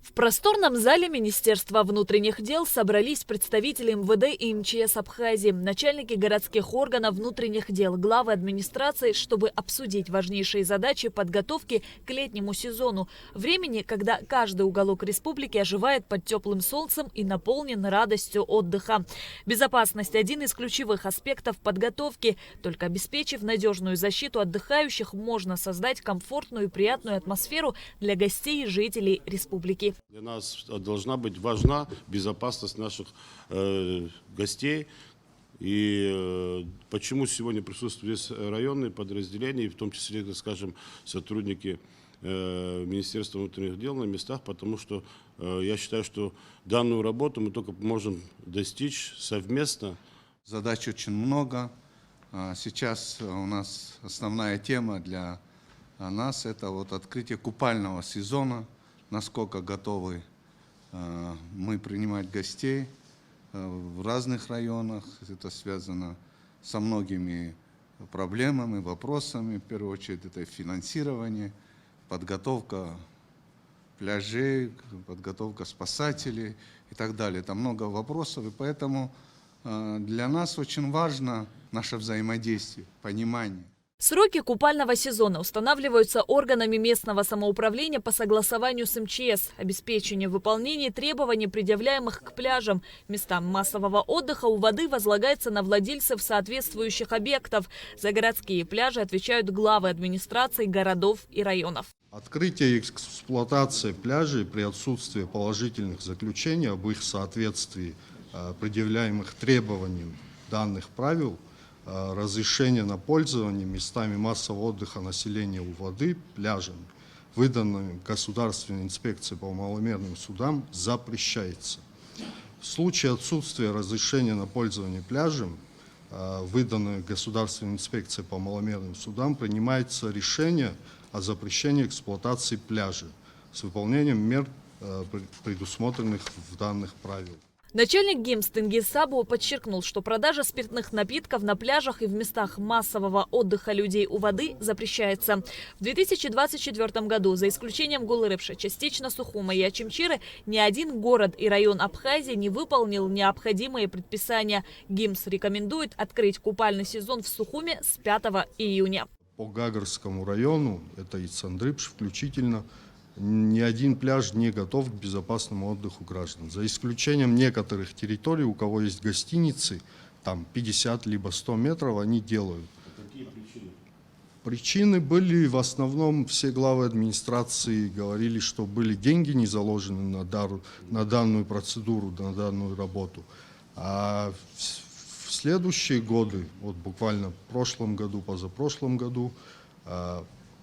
В просторном зале Министерства внутренних дел собрались представители МВД и МЧС Абхазии, начальники городских органов внутренних дел, главы администрации, чтобы обсудить важнейшие задачи подготовки к летнему сезону. Времени, когда каждый уголок республики оживает под теплым солнцем и наполнен радостью отдыха. Безопасность – один из ключевых аспектов подготовки. Только обеспечив надежную защиту отдыхающих, можно создать комфортную и приятную атмосферу для гостей и жителей республики. Для нас должна быть важна безопасность наших гостей. И почему сегодня присутствуют здесь районные подразделения, в том числе, так скажем, сотрудники Министерства внутренних дел на местах, потому что я считаю, что данную работу мы только можем достичь совместно. Задач очень много. Сейчас у нас основная тема для нас – это вот открытие купального сезона. Насколько готовы мы принимать гостей в разных районах. Это связано со многими проблемами, вопросами. В первую очередь это финансирование, подготовка пляжей, подготовка спасателей и так далее. Это много вопросов, и поэтому для нас очень важно наше взаимодействие, понимание. Сроки купального сезона устанавливаются органами местного самоуправления по согласованию с МЧС. Обеспечение выполнения требований, предъявляемых к пляжам, местам массового отдыха у воды возлагается на владельцев соответствующих объектов. За городские пляжи отвечают главы администраций городов и районов. Открытие и эксплуатация пляжей при отсутствии положительных заключений об их соответствии предъявляемых требованиям данных правил, разрешение на пользование местами массового отдыха населения у воды, пляжами, выданными Государственной инспекцией по маломерным судам, запрещается. В случае отсутствия разрешения на пользование пляжем, выданное Государственной инспекцией по маломерным судам, принимается решение о запрещении эксплуатации пляжа с выполнением мер, предусмотренных в данных правилах. Начальник ГИМС Тенгиз Сабо подчеркнул, что продажа спиртных напитков на пляжах и в местах массового отдыха людей у воды запрещается. В 2024 году, за исключением Гулырыбша, частично Сухума и Ачимчиры, ни один город и район Абхазии не выполнил необходимые предписания. ГИМС рекомендует открыть купальный сезон в Сухуме с 5 июня. По Гагарскому району, это и Цандрыпш включительно, ни один пляж не готов к безопасному отдыху граждан. За исключением некоторых территорий, у кого есть гостиницы, там 50 либо 100 метров, они делают. Какие причины? Причины были в основном, все главы администрации говорили, что были деньги не заложены на данную процедуру, на данную работу. А в следующие годы, вот буквально в прошлом году, позапрошлом году,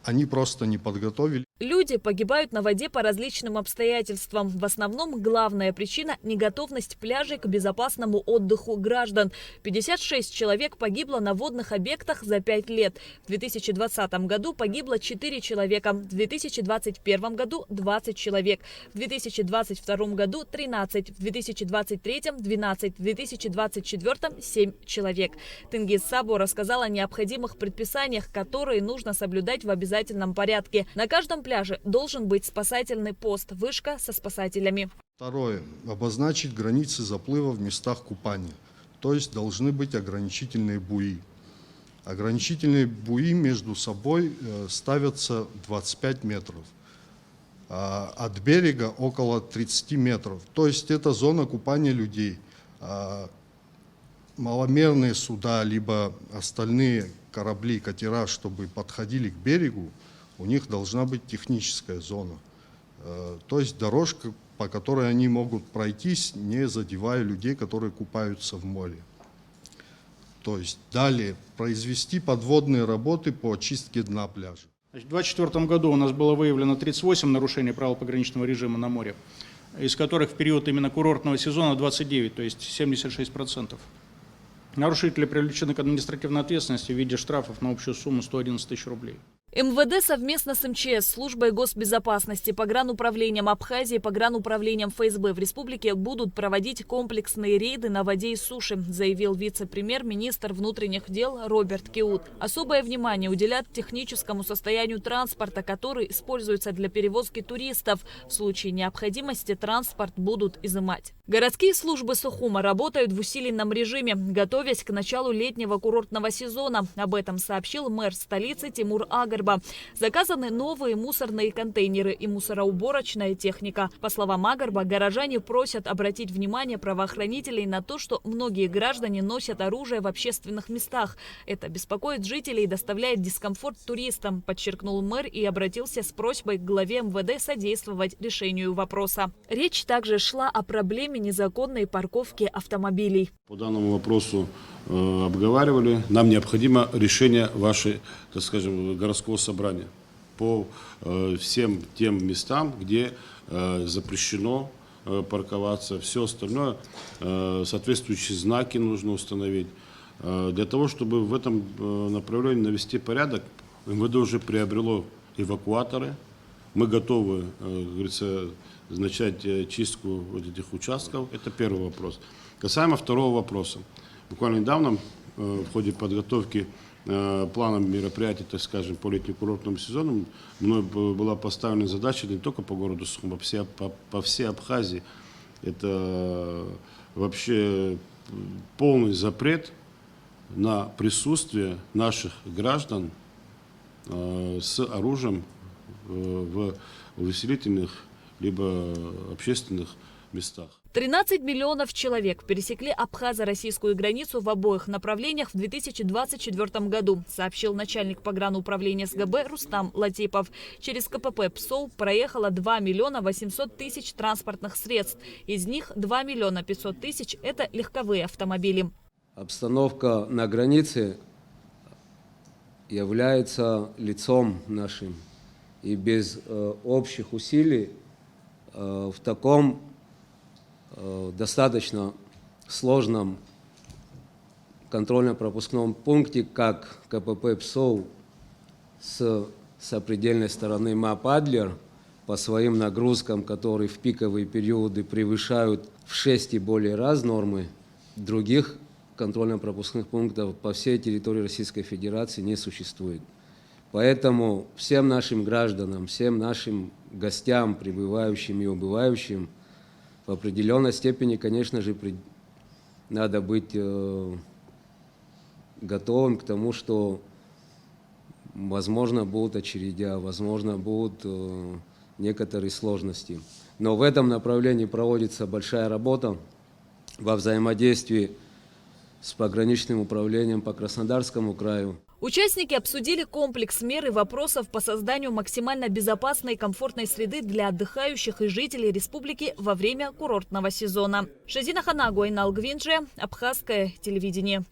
они просто не подготовили. Люди погибают на воде по различным обстоятельствам. В основном главная причина – неготовность пляжей к безопасному отдыху граждан. 56 человек погибло на водных объектах за 5 лет. В 2020 году погибло 4 человека. В 2021 году 20 человек. В 2022 году 13. В 2023 12. В 2024 7 человек. Тенгиз Сабо рассказал о необходимых предписаниях, которые нужно соблюдать в обязательном порядке. На каждом пляже должен быть спасательный пост, вышка со спасателями. Второе. Обозначить границы заплыва в местах купания. То есть должны быть ограничительные буи. Ограничительные буи между собой ставятся 25 метров. От берега около 30 метров. То есть это зона купания людей. Маломерные суда, либо остальные корабли, катера, чтобы подходили к берегу, у них должна быть техническая зона. То есть дорожка, по которой они могут пройтись, не задевая людей, которые купаются в море. То есть далее произвести подводные работы по очистке дна пляжа. В 2024 году у нас было выявлено 38 нарушений правил пограничного режима на море, из которых в период именно курортного сезона 29, то есть 76%. Нарушители привлечены к административной ответственности в виде штрафов на общую сумму 111 тысяч рублей. МВД совместно с МЧС, службой госбезопасности, погрануправлением Абхазии, погрануправлением ФСБ в республике будут проводить комплексные рейды на воде и суше, заявил вице-премьер-министр внутренних дел Роберт Киут. Особое внимание уделят техническому состоянию транспорта, который используется для перевозки туристов. В случае необходимости транспорт будут изымать. Городские службы Сухума работают в усиленном режиме, готовясь к началу летнего курортного сезона. Об этом сообщил мэр столицы Тимур Агарба. Заказаны новые мусорные контейнеры и мусороуборочная техника. По словам Агарба, горожане просят обратить внимание правоохранителей на то, что многие граждане носят оружие в общественных местах. Это беспокоит жителей и доставляет дискомфорт туристам, подчеркнул мэр и обратился с просьбой к главе МВД содействовать решению вопроса. Речь также шла о проблеме незаконной парковки автомобилей. По данному вопросу обговаривали. Нам необходимо решение вашей, так скажем, городского собрания по всем тем местам, где запрещено парковаться. Все остальное, соответствующие знаки нужно установить. Для того, чтобы в этом направлении навести порядок, МВД уже приобрело эвакуаторы. Мы готовы, как говорится, начать чистку вот этих участков. Это первый вопрос. Касаемо второго вопроса. Буквально недавно в ходе подготовки плана мероприятий, так скажем, по летнему-курортному сезону мной была поставлена задача не только по городу Сухум, а по всей Абхазии. Это вообще полный запрет на присутствие наших граждан с оружием в увеселительных либо общественных местах. 13 миллионов человек пересекли абхазо-российскую границу в обоих направлениях в 2024 году, сообщил начальник погрануправления СГБ Рустам Латипов. Через КПП ПСОУ проехало 2 миллиона 800 тысяч транспортных средств. Из них 2 миллиона 500 тысяч – это легковые автомобили. Обстановка на границе является лицом нашим. И без общих усилий в таком достаточно сложном контрольно-пропускном пункте, как КПП ПСОУ с сопредельной стороны МАП-Адлер, по своим нагрузкам, которые в пиковые периоды превышают в 6 и более раз нормы, других контрольно-пропускных пунктов по всей территории Российской Федерации не существует. Поэтому всем нашим гражданам, всем нашим гостям, прибывающим и убывающим, в определенной степени, конечно же, надо быть готовым к тому, что, возможно, будут очередя, возможно, будут некоторые сложности. Но в этом направлении проводится большая работа во взаимодействии с пограничным управлением по Краснодарскому краю. Участники обсудили комплекс мер и вопросов по созданию максимально безопасной и комфортной среды для отдыхающих и жителей республики во время курортного сезона. Шазина Ханагу, Айнал Гвинджи, Абхазское телевидение.